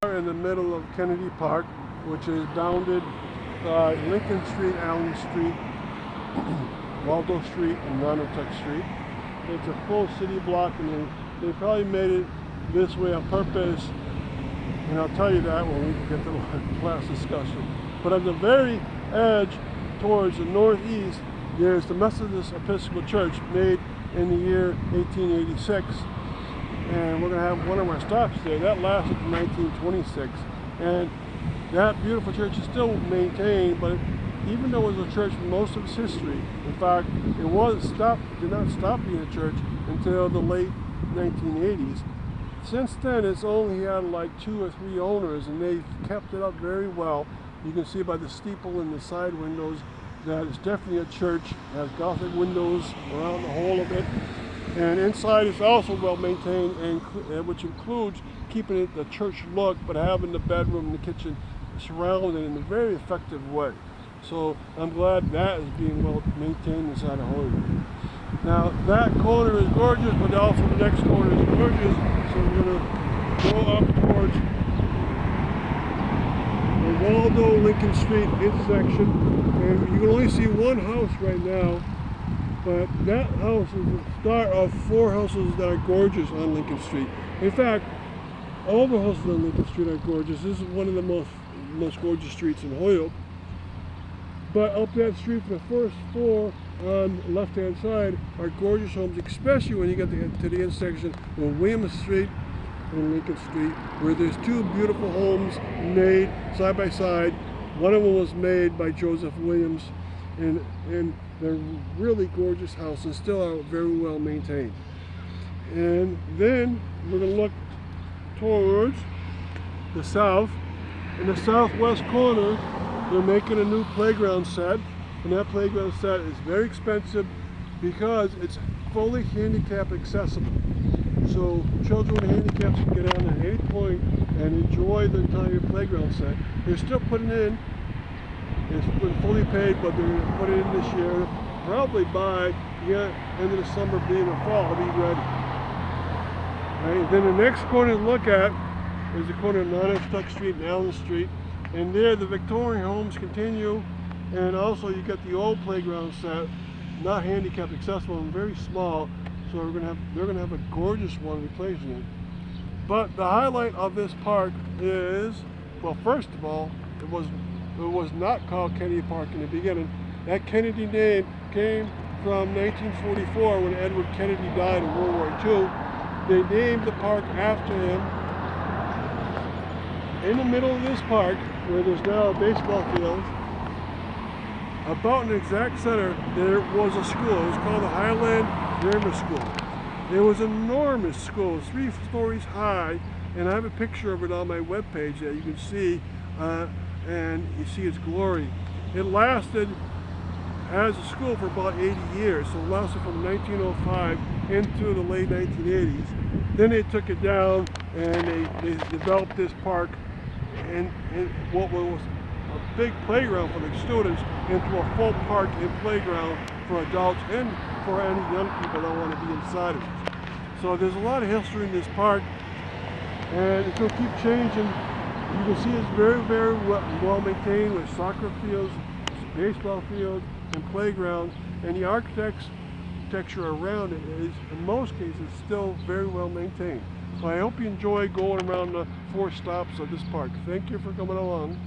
In the middle of Kennedy Park, which is bounded by Lincoln Street, Allen Street, Waldo Street, and Nonotuck Street. It's a full city block, and they probably made it this way on purpose, and I'll tell you that when we get to the class discussion. But at the very edge, towards the northeast, there's the Methodist Episcopal Church, made in the year 1886. And we're going to have one of our stops there. That lasted to 1926. And that beautiful church is still maintained, but even though it was a church for most of its history, in fact, it did not stop being a church until the late 1980s. Since then, it's only had like 2 or 3 owners, and they've kept it up very well. You can see by the steeple and the side windows that it's definitely a church. It has Gothic windows around the whole of it. And inside is also well maintained, and which includes keeping it the church look, but having the bedroom and the kitchen surrounded in a very effective way. So I'm glad that is being well maintained inside of Holyoke. Now that corner is gorgeous, but also the next corner is gorgeous. So we're going to go up towards the Waldo Lincoln Street intersection, and you can only see one house right now. But that house is the start of 4 houses that are gorgeous on Lincoln Street. In fact, all the houses on Lincoln Street are gorgeous. This is one of the most gorgeous streets in Holyoke. But up that street, the first 4 on the left-hand side are gorgeous homes, especially when you get to the intersection of Williams Street and Lincoln Street, where there's 2 beautiful homes made side by side. One of them was made by Joseph Williams, and they're really gorgeous houses, still are very well maintained. And then we're going to look towards the south. In the southwest corner, they're making a new playground set, and that playground set is very expensive because it's fully handicap accessible. So children with handicaps can get on at any point and enjoy the entire playground set. They're still putting in. It's fully paid, but they're going to put it in this year. Probably by the end of the summer, being the fall, it'll be ready. Right? Then the next corner to look at is the corner of Nonotuck Street and Allen Street. And there the Victorian homes continue, and also you get the old playground set, not handicap accessible and very small. So they're going to have a gorgeous one replacing it. But the highlight of this park is, well, first of all, it was not called Kennedy Park in the beginning. That Kennedy name came from 1944 when Edward Kennedy died in World War II. They named the park after him. In the middle of this park, where there's now a baseball field, about in the exact center, there was a school. It was called the Highland Grammar School. It was an enormous school, 3 stories high, and I have a picture of it on my webpage that you can see. And you see its glory. It lasted as a school for about 80 years, so it lasted from 1905 into the late 1980s. Then they took it down and they developed this park and what was a big playground for the students into a full park and playground for adults and for any young people that want to be inside of it. So there's a lot of history in this park, and it's going to keep changing. You can see it's very, very well maintained with soccer fields, baseball fields, and playgrounds. And the architecture around it is, in most cases, still very well maintained. So I hope you enjoy going around the 4 stops of this park. Thank you for coming along.